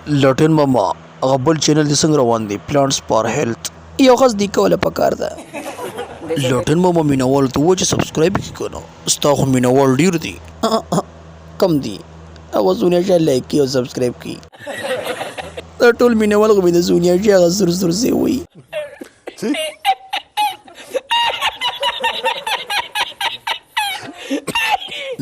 لټین ماما هغه بل چینل دې څنګه روان دی پلانټس فار هیلث یو خاص دی کوله پکار ده لټین ماما مینوال ته و چې سبسکرایب کړي کنه ستا خو مینوال ډیر دي کم دي اوازونه چې لایک کړي او سبسکرایب کړي دا ټول مینوال خو مې د زونیا چې هغه زر زر سي وي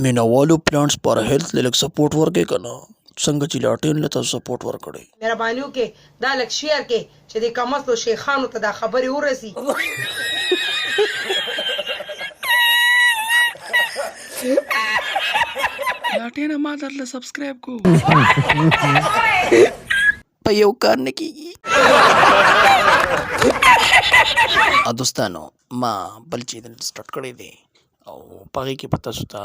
مینوالو پلانټس فار هیلث لږ سپورټ ورکړي کنه څنګه چې لاټین له تاسو سپورټ ورکړي مهرباني وکړئ دا لږ شیر کې چې د کمستو شیخانو ته دا خبرې ورسي لاټین ما درله سبسکرایب کو په یو کار نه کیږي دوستانو ما بل چینل سٹارټ کړی دی او پغې کې پتا سو ته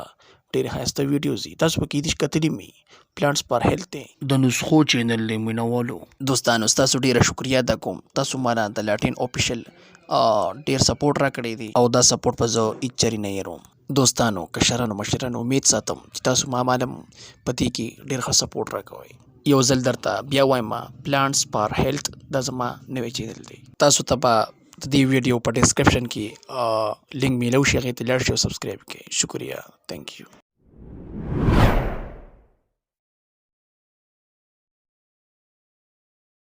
ډېر ښایسته ویډیوز دي تاسو پکې دې کتلې مې پلانټس فار هیلث دی د نسخو چینل دی مینوالو دوستانو ستاسو ډېره شکریا ادا کوم تاسو ما د لاټین آفیشل ډېر سپورټ راکړی دی او دا سپورټ په زه هېڅ چرې نه هېروم دوستانو کشرانو مشرانو امید ساتم چې تاسو ما معلوم په دې کې ډېر ښه سپورټ راکوئ یو ځل درته بیا وایم پلانټس فار هیلث دا زما نوی چینل دی تاسو ته به د دې ویډیو په ډسکرپشن کې لینک میلو شي هغې ته لاړ شئ او سبسکرایب کړئ شکریه تھینک یو